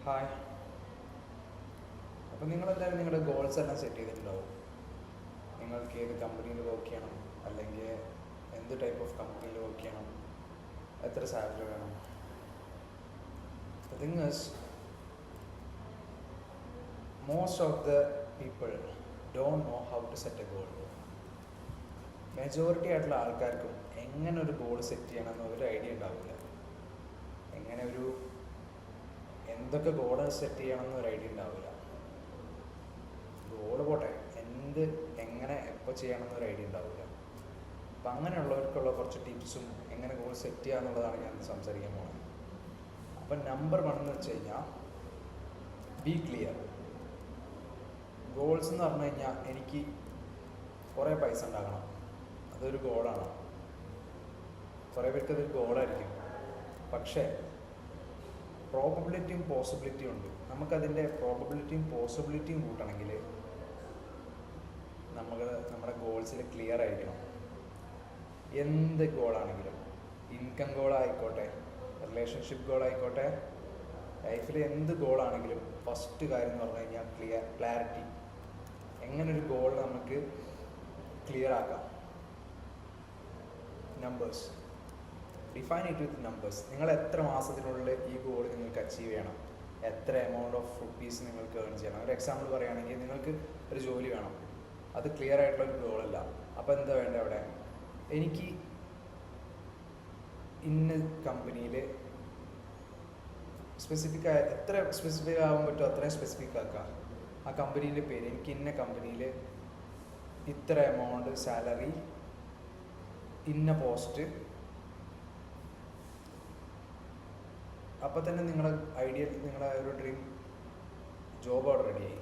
Hi. അപ്പോൾ നിങ്ങളെല്ലാവരും നിങ്ങളുടെ ഗോൾസ് എല്ലാം സെറ്റ് ചെയ്തിട്ടുണ്ടാവും. നിങ്ങൾക്ക് ഏത് കമ്പനിയിൽ വർക്ക് ചെയ്യണം, അല്ലെങ്കിൽ എന്ത് ടൈപ്പ് ഓഫ് കമ്പനിയിൽ വർക്ക് ചെയ്യണം, എത്ര സാലറി വേണം. The thing is, most of the people don't know how to set a goal. Majority ആയിട്ടുള്ള ആൾക്കാർക്കും എങ്ങനെ ഒരു ഗോൾ സെറ്റ് ചെയ്യണമെന്ന് ഒരു ഐഡിയ ഉണ്ടാവില്ല. എങ്ങനെ എന്തൊക്കെ ഗോൾ സെറ്റ് ചെയ്യണമെന്ന് ഒരു ഐഡിയ ഉണ്ടാവില്ല. ഗോൾ പോട്ടെ, എങ്ങനെ എപ്പോൾ ചെയ്യണമെന്നൊരു ഐഡിയ ഉണ്ടാവില്ല. അപ്പം അങ്ങനെയുള്ളവർക്കുള്ള കുറച്ച് ടിപ്സും എങ്ങനെ ഗോൾ സെറ്റ് ചെയ്യുക എന്നുള്ളതാണ് ഞാൻ സംസാരിക്കാൻ പോകുന്നത്. അപ്പം നമ്പർ 1 എന്ന് വെച്ച് കഴിഞ്ഞാൽ ബി ക്ലിയർ. ഗോൾസ് എന്ന് പറഞ്ഞു കഴിഞ്ഞാൽ എനിക്ക് കുറേ പൈസ ഉണ്ടാക്കണം, അതൊരു ഗോളാണ്. കുറേ പേർക്ക് അതൊരു ഗോളായിരിക്കും. പക്ഷേ പ്രോബബിലിറ്റിയും പോസിബിലിറ്റിയും ഉണ്ട്. നമുക്കതിൻ്റെ പ്രോബബിലിറ്റിയും പോസിബിലിറ്റിയും കൂട്ടണമെങ്കിൽ നമ്മുടെ ഗോൾസിൽ ക്ലിയർ ആയിരിക്കണം. എന്ത് ഗോളാണെങ്കിലും, ഇൻകം ഗോളായിക്കോട്ടെ, റിലേഷൻഷിപ്പ് ഗോളായിക്കോട്ടെ, ലൈഫിൽ എന്ത് ഗോളാണെങ്കിലും ഫസ്റ്റ് കാര്യം എന്ന് പറഞ്ഞു കഴിഞ്ഞാൽ ക്ലാരിറ്റി. എങ്ങനൊരു ഗോൾ നമുക്ക് ക്ലിയർ ആക്കാം. Numbers, define it with numbers. നിങ്ങൾ എത്ര മാസത്തിനുള്ളിൽ ഈ ഗോൾ നിങ്ങൾക്ക് അച്ചീവ് ചെയ്യണം, എത്ര എമൗണ്ട് ഓഫ് റുപ്പീസ് നിങ്ങൾക്ക് ഏൺ ചെയ്യണം. ഒരു എക്സാമ്പിൾ പറയുകയാണെങ്കിൽ, നിങ്ങൾക്ക് ഒരു ജോലി വേണം, അത് ക്ലിയർ ആയിട്ടുള്ളൊരു ഗോളല്ല. അപ്പോൾ എന്താ വേണ്ടത് അവിടെ? എനിക്ക് ഇന്ന കമ്പനിയിൽ എത്ര സ്പെസിഫിക് ആകാൻ പറ്റുമോ അത്രയും സ്പെസിഫിക് ആക്കുക. ആ കമ്പനീൻ്റെ പേര്, എനിക്ക് ഇന്ന കമ്പനിയിൽ ഇത്ര എമൗണ്ട് സാലറി, ഇന്ന പോസ്റ്റ്. അപ്പോൾ തന്നെ നിങ്ങളുടെ നിങ്ങളുടെ ഒരു ഡ്രീം ജോബ് അവിടെ റെഡിയായി.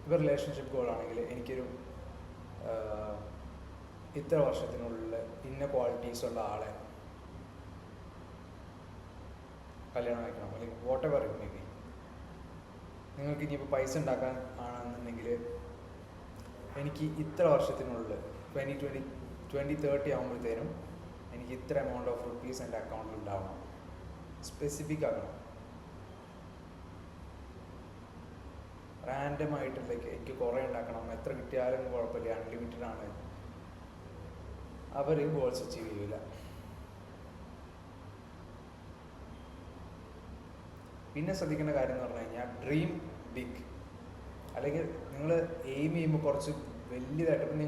ഇപ്പോൾ റിലേഷൻഷിപ്പ് ഗോളാണെങ്കിൽ എനിക്കൊരു ഇത്ര വർഷത്തിനുള്ളിൽ ഇന്ന ക്വാളിറ്റീസുള്ള ആളെ കല്യാണം കഴിക്കണം, അല്ലെങ്കിൽ what ever it may be. നിങ്ങൾക്ക് ഇനിയിപ്പോൾ പൈസ ഉണ്ടാക്കാൻ ആണെന്നുണ്ടെങ്കിൽ എനിക്ക് ഇത്ര വർഷത്തിനുള്ളിൽ 2030 ആകുമ്പോഴത്തേനും എനിക്ക് ഇത്ര എമൗണ്ട് ഓഫ് റുപ്പീസ് എൻ്റെ അക്കൗണ്ടിൽ ഉണ്ടാവണം. സ്പെസിഫിക് ആക്കണം. റാൻഡമായിട്ടുള്ളേക്ക് എനിക്ക് കുറേ ഉണ്ടാക്കണം, എത്ര കിട്ടിയാലും കുഴപ്പമില്ല, അൺലിമിറ്റഡ് ആണ്, അവർ ഗോൾസ് അച്ചീവ് ചെയ്യില്ല. പിന്നെ ശ്രദ്ധിക്കേണ്ട കാര്യം എന്ന് പറഞ്ഞു കഴിഞ്ഞാൽ, ഡ്രീം ബിഗ്. അല്ലെങ്കിൽ നിങ്ങൾ എയിം ചെയ്യുമ്പോൾ കുറച്ച് വലിയതായിട്ട്. ഇപ്പം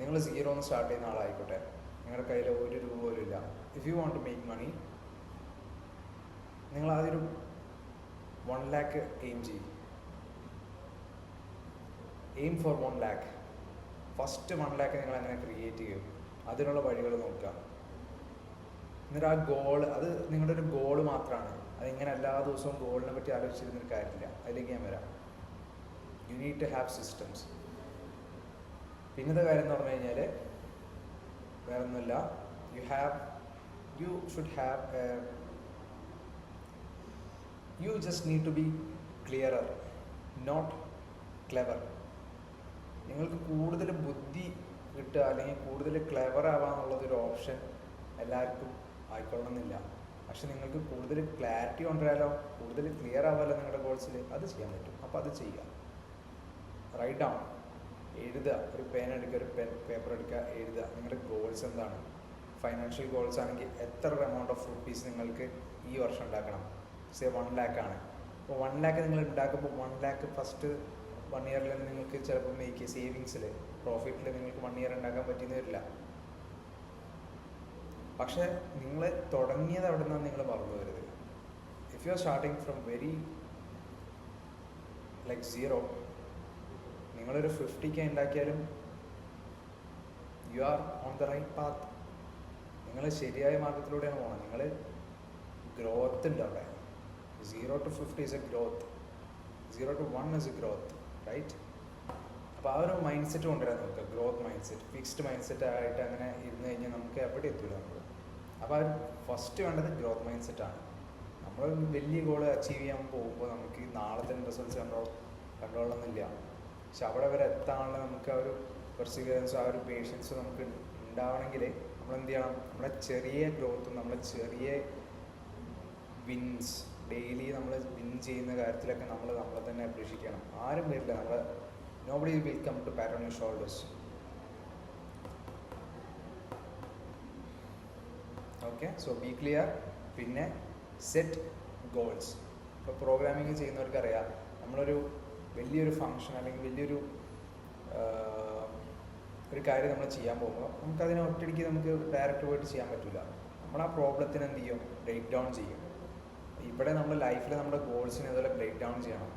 നിങ്ങൾ 0 സ്റ്റാർട്ട് ചെയ്യുന്ന ആളായിക്കോട്ടെ, നിങ്ങളുടെ കയ്യിൽ 1 രൂപ പോലും ഇല്ല. If you want to make money, നിങ്ങൾ ആദ്യം ഒരു 1 lakh എയിം ചെയ്യും. Aim for 1 lakh. First 1 lakh നിങ്ങൾ അങ്ങനെ ക്രിയേറ്റ് ചെയ്യും. അതിനുള്ള വഴികൾ നോക്കുക. എന്നിട്ട് ആ ഗോൾ, അത് നിങ്ങളുടെ ഒരു ഗോള് മാത്രമാണ്. അതിങ്ങനെ എല്ലാ ദിവസവും ഗോളിനെ പറ്റി ആലോചിച്ചിരുന്നൊരു കാര്യമില്ല. അതിലേക്ക് ഞാൻ വരാം. You need to have systems. പിന്നത്തെ കാര്യം എന്ന് പറഞ്ഞു കഴിഞ്ഞാൽ വേറെ ഒന്നുമില്ല, you just need to be clearer, not clever. നിങ്ങൾക്ക് കൂടുതൽ ബുദ്ധി കിട്ടുക അല്ലെങ്കിൽ കൂടുതൽ ക്ലെവർ ആവാന്നുള്ളതൊരു ഓപ്ഷൻ എല്ലാവർക്കും ആയിക്കൊള്ളണമെന്നില്ല. പക്ഷെ നിങ്ങൾക്ക് കൂടുതൽ ക്ലാരിറ്റി കൊണ്ടുവരാലോ, കൂടുതൽ ക്ലിയർ ആവാമല്ലോ നിങ്ങളുടെ ഗോൾസിൽ, അത് ചെയ്യാൻ പറ്റും. അപ്പോൾ അത് ചെയ്യുക. റൈറ്റ് ഡൗൺ, എഴുതുക. ഒരു പേന എടുക്കുക, ഒരു പേപ്പർ എടുക്കുക, എഴുതുക നിങ്ങളുടെ ഗോൾസ് എന്താണ്. ഫൈനാൻഷ്യൽ ഗോൾസ് ആണെങ്കിൽ എത്ര എമൗണ്ട് ഓഫ് റുപ്പീസ് നിങ്ങൾക്ക് ഈ വർഷം ഉണ്ടാക്കണം. 1 lakh ആണ്. അപ്പോൾ 1 lakh നിങ്ങൾ ഉണ്ടാക്കുമ്പോൾ 1 lakh ഫസ്റ്റ് 1 yearൽ നിങ്ങൾക്ക് ചിലപ്പോൾ മേക്ക് സേവിങ്സിൽ, പ്രോഫിറ്റിൽ നിങ്ങൾക്ക് 1 year ഉണ്ടാക്കാൻ പറ്റിയെന്ന് വരില്ല. പക്ഷേ നിങ്ങൾ തുടങ്ങിയത് അവിടെ നിന്നാണ് നിങ്ങൾ മറന്നു വരുന്നത്. If you are starting from very like 0, നിങ്ങളൊരു 50K ഉണ്ടാക്കിയാലും you are on the right path. നിങ്ങൾ ശരിയായ മാർഗത്തിലൂടെയാണ് പോകണം. നിങ്ങൾ ഗ്രോത്ത് ഉണ്ട് അവിടെ. 0 to 50 is a growth. 0 to 1 is a growth, right? അപ്പോൾ ആ ഒരു മൈൻഡ് സെറ്റ് കൊണ്ടുവരാൻ നോക്കുക. Growth mind set. Fixed mind set ആയിട്ട് അങ്ങനെ ഇരുന്ന് കഴിഞ്ഞാൽ നമുക്ക് എവിടെ എത്തില്ല നമ്മൾ. അപ്പോൾ ആ ഫസ്റ്റ് വേണ്ടത് ഗ്രോത്ത് മൈൻഡ് സെറ്റാണ്. നമ്മൾ വലിയ ഗോൾ അച്ചീവ് ചെയ്യാൻ പോകുമ്പോൾ നമുക്ക് നാളത്തെ റിസൾട്ട്സ് കണ്ടോളണമെന്നില്ല. പക്ഷെ അവിടെ വരെ എത്താനുള്ള നമുക്ക് ആ ഒരു പെർസിവറൻസ്, ആ ഒരു പേഷ്യൻസ് നമുക്ക് ഉണ്ടാവണമെങ്കിൽ നമ്മൾ എന്ത് ചെയ്യണം? നമ്മുടെ ചെറിയ ഗ്രോത്തും നമ്മളെ ചെറിയ വിൻസ് ഡെയിലി നമ്മൾ വിൻ ചെയ്യുന്ന കാര്യത്തിലൊക്കെ നമ്മളെ തന്നെ അപ്രീഷിയേറ്റ് ചെയ്യണം. ആരും വരില്ല, nobody will come to pat on your shoulders. Okay, so be clear. പിന്നെ സെറ്റ് ഗോൾസ്. ഇപ്പോൾ പ്രോഗ്രാമിങ് ചെയ്യുന്നവർക്കറിയാം, നമ്മളൊരു വലിയൊരു ഫങ്ഷൻ അല്ലെങ്കിൽ വലിയൊരു ഒരു കാര്യം നമ്മൾ ചെയ്യാൻ പോകുമ്പോൾ നമുക്കതിനെ ഒറ്റയടിക്ക് നമുക്ക് ഡയറക്റ്റ് പോയിട്ട് ചെയ്യാൻ പറ്റില്ല. നമ്മൾ ആ പ്രോബ്ലത്തിന് എന്ത് ചെയ്യും, ബ്രേക്ക് ഡൗൺ ചെയ്യും. ഇവിടെ നമ്മുടെ ലൈഫിൽ നമ്മുടെ ഗോൾസിനെ അതുപോലെ ബ്രേക്ക് ഡൗൺ ചെയ്യണം.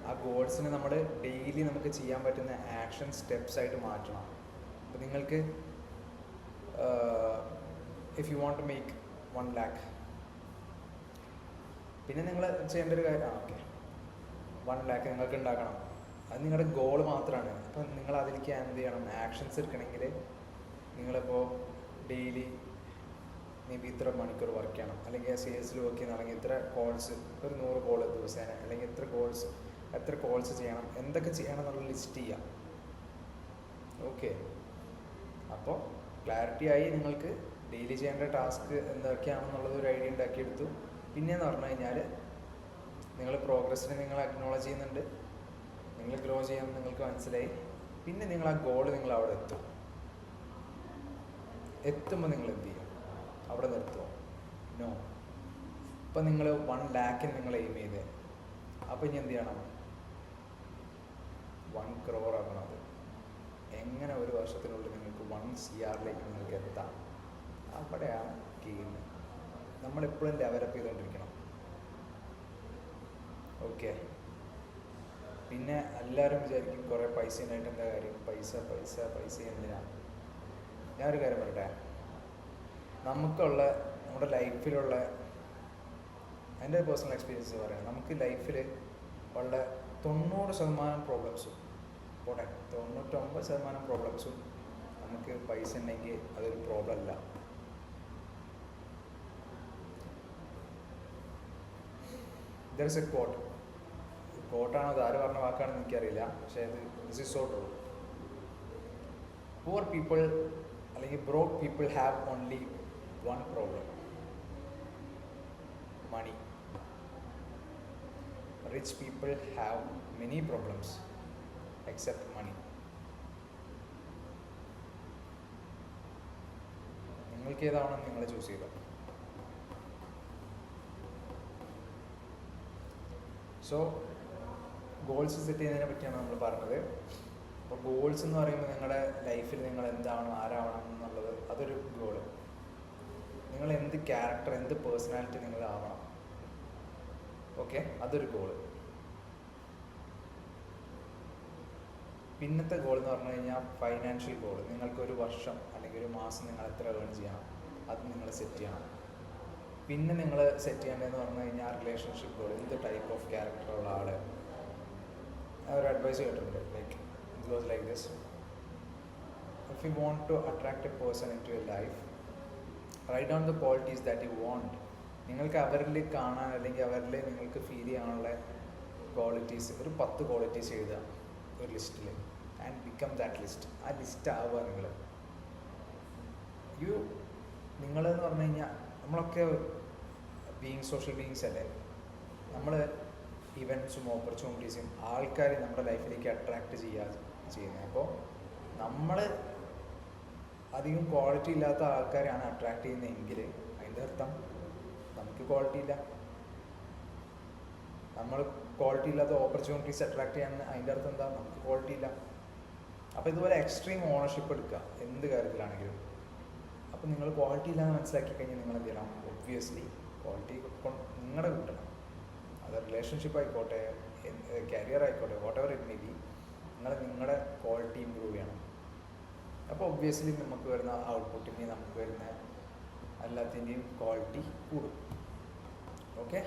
ആ ഗോൾസിനെ നമ്മൾ ഡെയിലി നമുക്ക് ചെയ്യാൻ പറ്റുന്ന ആക്ഷൻ സ്റ്റെപ്സ് ആയിട്ട് മാറ്റണം. അപ്പോൾ നിങ്ങൾക്ക് if you want to make 1 lakh, പിന്നെ നിങ്ങൾ ചെയ്യേണ്ട ഒരു കാര്യം, ഓക്കെ 1 lakh നിങ്ങൾക്ക് ഉണ്ടാക്കണം. അത് നിങ്ങളുടെ ഗോൾ മാത്രമാണ്. അപ്പോൾ നിങ്ങൾ അതിലേക്ക് എന്ത് ചെയ്യണം, ആക്ഷൻസ് എടുക്കണമെങ്കിൽ നിങ്ങളിപ്പോൾ ഡെയിലി മേ ബി ഇത്ര മണിക്കൂർ വർക്ക് ചെയ്യണം, അല്ലെങ്കിൽ സെയിൽസിൽ വർക്ക് ചെയ്യുന്ന, അല്ലെങ്കിൽ ഇത്ര കോൾസ്, ഒരു 100 കോൾ ദിവസേന, അല്ലെങ്കിൽ എത്ര കോൾസ് ചെയ്യണം, എന്തൊക്കെ ചെയ്യണം എന്നുള്ള ലിസ്റ്റ് ചെയ്യാം. ഓക്കെ, അപ്പോൾ ക്ലാരിറ്റി ആയി. നിങ്ങൾക്ക് ഡെയിലി ചെയ്യേണ്ട ടാസ്ക് എന്തൊക്കെയാണെന്നുള്ളത് ഒരു ഐഡിയ ഉണ്ടാക്കിയെടുത്തു. പിന്നെയെന്ന് പറഞ്ഞു കഴിഞ്ഞാൽ നിങ്ങൾ പ്രോഗ്രസ്സിനെ നിങ്ങൾ അക്നോളജ് ചെയ്യുന്നുണ്ട്, നിങ്ങൾ ഗ്രോ ചെയ്യാൻ നിങ്ങൾക്ക് മനസ്സിലായി. പിന്നെ നിങ്ങൾ ആ ഗോൾ നിങ്ങൾ അവിടെ എത്തുമ്പോൾ നിങ്ങൾ എന്ത് ചെയ്യും, അവിടെ നിർത്തുമോ? നോ. ഇപ്പം നിങ്ങൾ 1 lakh നിങ്ങൾ എയിം ചെയ്ത്, അപ്പം ഇനി എന്ത് ചെയ്യണം, 1 crore ആക്കണം. അത് എങ്ങനെ ഒരു വർഷത്തിനുള്ളിൽ നിങ്ങൾക്ക് 1 CR നിങ്ങൾക്ക് എത്താം, അവിടെയാണ് ഗെയിം. നമ്മളെപ്പോഴും ഡെവലപ്പ് ചെയ്തുകൊണ്ടിരിക്കണം. ഓക്കെ, പിന്നെ എല്ലാവരും വിചാരിക്കും കുറേ പൈസ ഉണ്ടായിട്ട് എന്താ കാര്യം, പൈസ എന്തിനാണ്? ഞാനൊരു കാര്യം പറയട്ടെ, നമ്മുടെ ലൈഫിലുള്ള എൻ്റെ പേഴ്സണൽ എക്സ്പീരിയൻസ് പറയാം. നമുക്ക് ലൈഫിൽ ഉള്ള 90% പ്രോബ്ലംസും, 99% പ്രോബ്ലംസും നമുക്ക് പൈസ ഉണ്ടെങ്കിൽ അതൊരു പ്രോബ്ലം അല്ല. ദർ ഇസ് എ കോട്ടാണോ അത് ആര് പറഞ്ഞ വാക്കാണെന്ന് എനിക്കറിയില്ല, പക്ഷേ അത് this is so true. Poor people അല്ലെങ്കിൽ broke people have only 1 problem, money. Rich people have many problems except money. നിങ്ങൾക്ക് ഏതാണെന്ന് നിങ്ങൾ ചൂസ് ചെയ്തോ. സോ ഗോൾസ് സെറ്റ് ചെയ്യുന്നതിനെ പറ്റിയാണ് നമ്മൾ പറഞ്ഞത്. അപ്പോൾ ഗോൾസ് എന്ന് പറയുമ്പോൾ നിങ്ങളുടെ ലൈഫിൽ നിങ്ങൾ എന്താവണം, ആരാവണം എന്നുള്ളത് അതൊരു ഗോള്. നിങ്ങൾ എന്ത് ക്യാരക്ടർ, എന്ത് പേഴ്സണാലിറ്റി നിങ്ങളാവണം, ഓക്കെ, അതൊരു ഗോള്. പിന്നത്തെ ഗോൾ എന്ന് പറഞ്ഞു കഴിഞ്ഞാൽ ഫൈനാൻഷ്യൽ ഗോൾ. നിങ്ങൾക്കൊരു വർഷം അല്ലെങ്കിൽ ഒരു മാസം നിങ്ങൾ എത്ര ഏൺ ചെയ്യണം, അത് നിങ്ങൾ സെറ്റ് ചെയ്യണം. പിന്നെ നിങ്ങൾ സെറ്റ് ചെയ്യേണ്ടതെന്ന് പറഞ്ഞു കഴിഞ്ഞാൽ റിലേഷൻഷിപ്പ് ഗോൾ. എന്ത് ടൈപ്പ് ഓഫ് ക്യാരക്ടറുള്ള ആൾ. ഒരു അഡ്വൈസ് കേട്ടിട്ടുണ്ട്, like it was like this: if you want to attract a person into your life, write down the qualities that you want. നിങ്ങൾക്ക് അവരിൽ കാണാൻ അല്ലെങ്കിൽ അവരിൽ നിങ്ങൾക്ക് ഫീൽ ചെയ്യാനുള്ള ക്വാളിറ്റീസ്, ഒരു 10 ക്വാളിറ്റീസ് എഴുതുക ഒരു ലിസ്റ്റിൽ, ആൻഡ് ബിക്കം ദാറ്റ് ലിസ്റ്റ്. ആ ലിസ്റ്റ് ആവുക നിങ്ങളെന്ന് പറഞ്ഞു കഴിഞ്ഞാൽ നമ്മളൊക്കെ സോഷ്യൽ ബീയിങ്സ് അല്ലേ. നമ്മൾ ഇവൻറ്റ്സും ഓപ്പർച്യൂണിറ്റീസും ആൾക്കാർ നമ്മുടെ ലൈഫിലേക്ക് അട്രാക്റ്റ് ചെയ്യുന്നത്. അപ്പോൾ നമ്മൾ അധികം ക്വാളിറ്റി ഇല്ലാത്ത ആൾക്കാരെയാണ് അട്രാക്റ്റ് ചെയ്യുന്നതെങ്കിൽ അതിൻ്റെ അർത്ഥം നമുക്ക് ക്വാളിറ്റി ഇല്ല. നമ്മൾ ക്വാളിറ്റി ഇല്ലാത്ത ഓപ്പർച്യൂണിറ്റീസ് അട്രാക്ട് ചെയ്യാൻ അതിൻ്റെ അർത്ഥം എന്താ, നമുക്ക് ക്വാളിറ്റി ഇല്ല. അപ്പോൾ ഇതുപോലെ എക്സ്ട്രീം ഓണർഷിപ്പ് എടുക്കുക എന്ത് കാര്യത്തിലാണെങ്കിലും. അപ്പോൾ നിങ്ങൾ ക്വാളിറ്റി ഇല്ലാന്ന് മനസ്സിലാക്കി കഴിഞ്ഞാൽ നിങ്ങൾ എന്ത് ചെയ്യണം, ഒബ്വിയസ്ലി ക്വാളിറ്റി നിങ്ങളുടെ കിട്ടണം. അത് റിലേഷൻഷിപ്പ് ആയിക്കോട്ടെ, കരിയർ ആയിക്കോട്ടെ, what ever it may be, നിങ്ങളുടെ ക്വാളിറ്റി ഇമ്പ്രൂവ് ചെയ്യണം. അപ്പോൾ ഒബ്വിയസ്ലി നമുക്ക് വരുന്ന ഔട്ട്പുട്ടിൻ്റെയും നമുക്ക് വരുന്ന എല്ലാത്തിൻ്റെയും ക്വാളിറ്റി കൂടും. ഓക്കെ,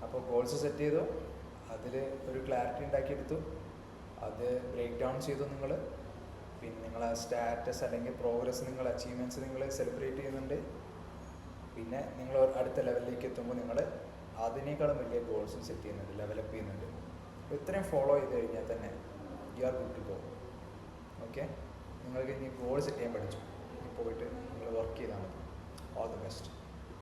അപ്പോൾ ഗോൾസ് സെറ്റ് ചെയ്തു, അതിൽ ഒരു ക്ലാരിറ്റി ഉണ്ടാക്കിയെടുത്തു, അത് ബ്രേക്ക് ഡൗൺ ചെയ്തു നിങ്ങൾ. പിന്നെ നിങ്ങൾ ആ സ്റ്റാറ്റസ് അല്ലെങ്കിൽ പ്രോഗ്രസ്, നിങ്ങൾ അച്ചീവ്മെൻറ്റ്സ് നിങ്ങൾ സെലിബ്രേറ്റ് ചെയ്യുന്നുണ്ട്. പിന്നെ നിങ്ങൾ അടുത്ത ലെവലിലേക്ക് എത്തുമ്പോൾ നിങ്ങൾ അതിനേക്കാളും വലിയ ഗോൾസും സെറ്റ് ചെയ്യുന്നുണ്ട്, ഡെവലപ്പ് ചെയ്യുന്നുണ്ട്. അപ്പോൾ ഇത്രയും ഫോളോ ചെയ്ത് കഴിഞ്ഞാൽ തന്നെ you are good to go. Okay, നിങ്ങൾക്ക് ഇനി ഗോൾ സെറ്റ് ചെയ്യാൻ പഠിച്ചു, ഇനി പോയിട്ട് നിങ്ങൾ വർക്ക് ചെയ്താൽ മതി. All the best.